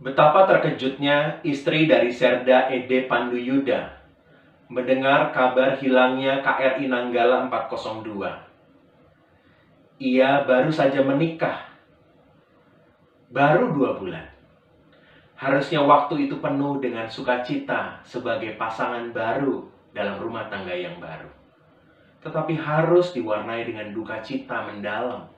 Betapa terkejutnya istri dari Serda Ede Panduyuda mendengar kabar hilangnya KRI Nanggala 402. Ia baru saja menikah, baru 2 bulan. Harusnya waktu itu penuh dengan sukacita sebagai pasangan baru dalam rumah tangga yang baru. Tetapi harus diwarnai dengan duka cita mendalam.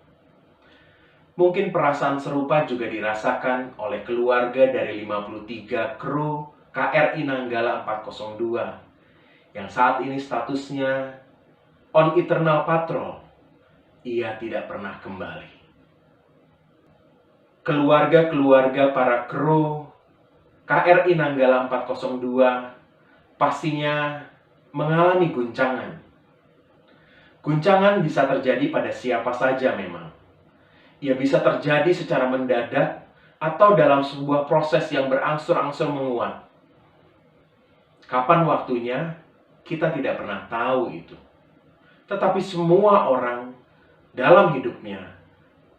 Mungkin perasaan serupa juga dirasakan oleh keluarga dari 53 kru KRI Nanggala 402 yang saat ini statusnya on eternal patrol. Ia tidak pernah kembali. Keluarga-keluarga para kru KRI Nanggala 402 pastinya mengalami guncangan. Guncangan bisa terjadi pada siapa saja memang. Ia bisa terjadi secara mendadak atau dalam sebuah proses yang berangsur-angsur menguat. Kapan waktunya, kita tidak pernah tahu itu. Tetapi semua orang dalam hidupnya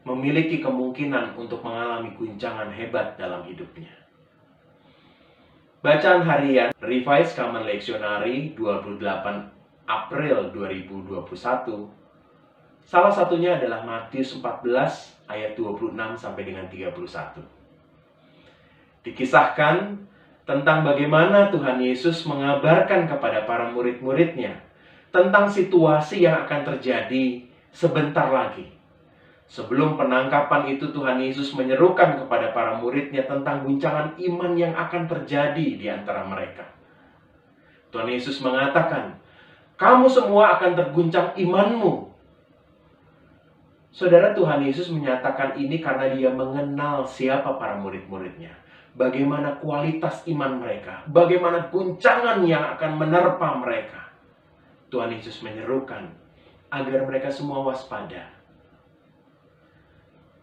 memiliki kemungkinan untuk mengalami guncangan hebat dalam hidupnya. Bacaan harian Revised Common Lectionary 28 April 2021. Salah satunya adalah Matius 14 ayat 26 sampai dengan 31. Dikisahkan tentang bagaimana Tuhan Yesus mengabarkan kepada para murid-muridnya tentang situasi yang akan terjadi sebentar lagi. Sebelum penangkapan itu, Tuhan Yesus menyerukan kepada para muridnya tentang guncangan iman yang akan terjadi di antara mereka. Tuhan Yesus mengatakan, "Kamu semua akan terguncang imanmu." Saudara, Tuhan Yesus menyatakan ini karena dia mengenal siapa para murid-muridnya. Bagaimana kualitas iman mereka. Bagaimana guncangan yang akan menerpa mereka. Tuhan Yesus menyerukan agar mereka semua waspada.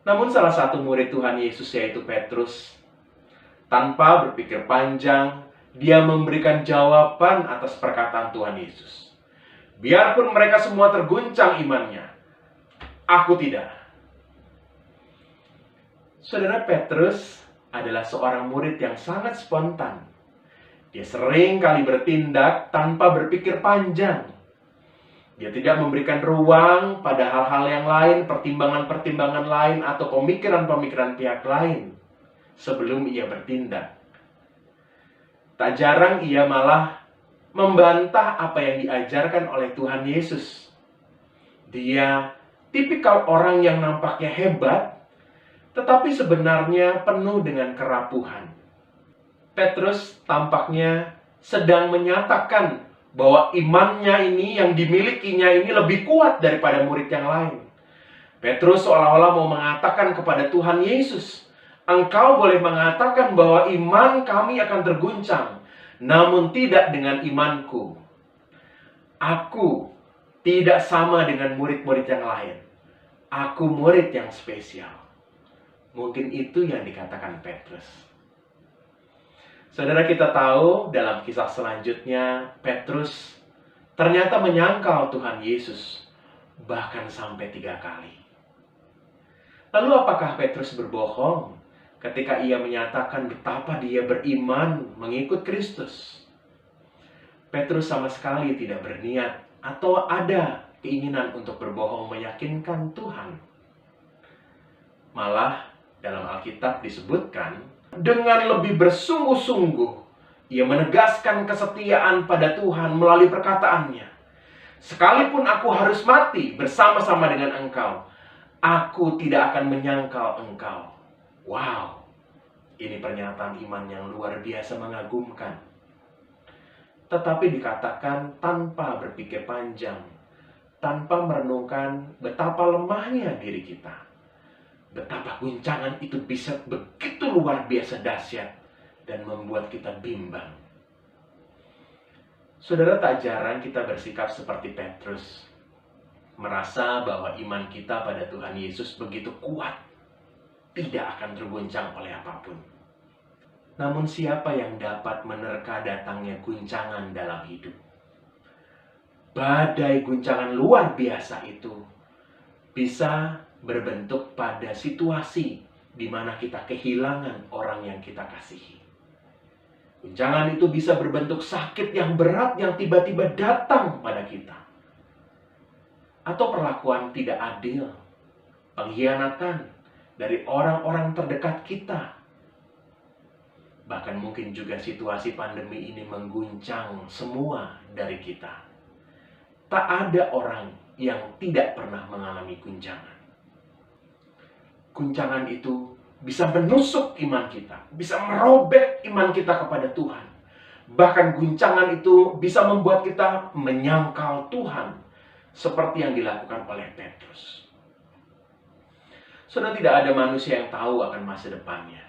Namun salah satu murid Tuhan Yesus, yaitu Petrus, tanpa berpikir panjang, dia memberikan jawaban atas perkataan Tuhan Yesus. Biarpun mereka semua terguncang imannya, aku tidak. Saudara, Petrus adalah seorang murid yang sangat spontan. Dia sering kali bertindak tanpa berpikir panjang. Dia tidak memberikan ruang pada hal-hal yang lain, pertimbangan-pertimbangan lain, atau pemikiran-pemikiran pihak lain sebelum ia bertindak. Tak jarang ia malah membantah apa yang diajarkan oleh Tuhan Yesus. Dia tipikal orang yang nampaknya hebat, tetapi sebenarnya penuh dengan kerapuhan. Petrus tampaknya sedang menyatakan bahwa imannya ini, yang dimilikinya ini lebih kuat daripada murid yang lain. Petrus seolah-olah mau mengatakan kepada Tuhan Yesus, "Engkau boleh mengatakan bahwa iman kami akan terguncang, namun tidak dengan imanku. Aku tidak sama dengan murid-murid yang lain. Aku murid yang spesial." Mungkin itu yang dikatakan Petrus. Saudara, kita tahu dalam kisah selanjutnya, Petrus ternyata menyangkal Tuhan Yesus, bahkan sampai 3 kali. Lalu apakah Petrus berbohong ketika ia menyatakan betapa dia beriman mengikut Kristus? Petrus sama sekali tidak berniat atau ada keinginan untuk berbohong meyakinkan Tuhan. Malah dalam Alkitab disebutkan, dengan lebih bersungguh-sungguh ia menegaskan kesetiaan pada Tuhan melalui perkataannya. "Sekalipun aku harus mati bersama-sama dengan engkau, aku tidak akan menyangkal engkau." Wow, ini pernyataan iman yang luar biasa mengagumkan. Tetapi dikatakan tanpa berpikir panjang, tanpa merenungkan betapa lemahnya diri kita. Betapa guncangan itu bisa begitu luar biasa dahsyat dan membuat kita bimbang. Saudara, tak jarang kita bersikap seperti Petrus, merasa bahwa iman kita pada Tuhan Yesus begitu kuat, tidak akan terguncang oleh apapun. Namun siapa yang dapat menerka datangnya guncangan dalam hidup? Badai guncangan luar biasa itu bisa berbentuk pada situasi di mana kita kehilangan orang yang kita kasihi. Guncangan itu bisa berbentuk sakit yang berat yang tiba-tiba datang pada kita. Atau perlakuan tidak adil, pengkhianatan dari orang-orang terdekat kita. Bahkan mungkin juga situasi pandemi ini mengguncang semua dari kita. Tak ada orang yang tidak pernah mengalami guncangan. Guncangan itu bisa menusuk iman kita, bisa merobek iman kita kepada Tuhan. Bahkan guncangan itu bisa membuat kita menyangkal Tuhan, seperti yang dilakukan oleh Petrus. Sudah tidak ada manusia yang tahu akan masa depannya.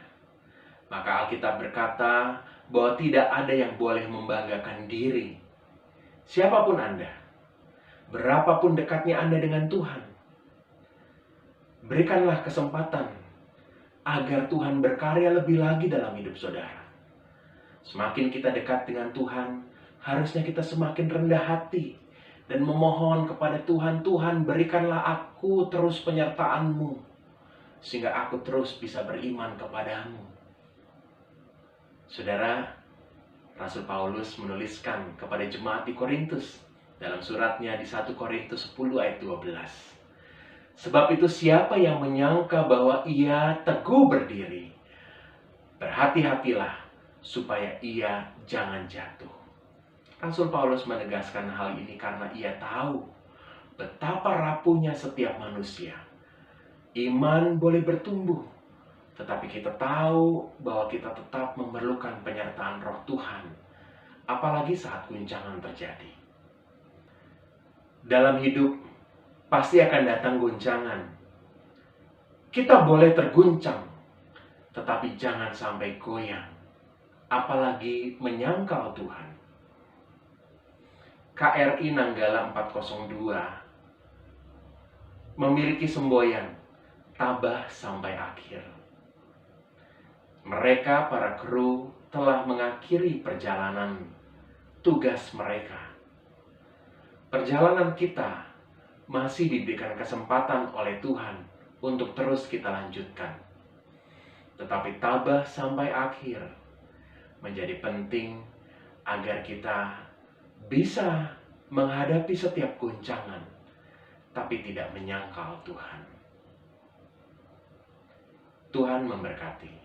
Maka Alkitab berkata bahwa tidak ada yang boleh membanggakan diri. Siapapun Anda, berapapun dekatnya Anda dengan Tuhan, berikanlah kesempatan agar Tuhan berkarya lebih lagi dalam hidup saudara. Semakin kita dekat dengan Tuhan, harusnya kita semakin rendah hati dan memohon kepada Tuhan, Tuhan berikanlah aku terus penyertaan-Mu, sehingga aku terus bisa beriman kepadamu. Saudara, Rasul Paulus menuliskan kepada jemaat di Korintus dalam suratnya di 1 Korintus 10 ayat 12. Sebab itu siapa yang menyangka bahwa ia teguh berdiri, berhati-hatilah supaya ia jangan jatuh. Rasul Paulus menegaskan hal ini karena ia tahu betapa rapuhnya setiap manusia. Iman boleh bertumbuh, tetapi kita tahu bahwa kita tetap memerlukan penyertaan Roh Tuhan, apalagi saat guncangan terjadi. Dalam hidup pasti akan datang guncangan. Kita boleh terguncang, tetapi jangan sampai goyang, apalagi menyangkal Tuhan. KRI Nanggala 402 memiliki semboyan tabah sampai akhir. Mereka, para kru, telah mengakhiri perjalanan tugas mereka. Perjalanan kita masih diberikan kesempatan oleh Tuhan untuk terus kita lanjutkan. Tetapi tabah sampai akhir menjadi penting agar kita bisa menghadapi setiap guncangan, tapi tidak menyangkal Tuhan. Tuhan memberkati.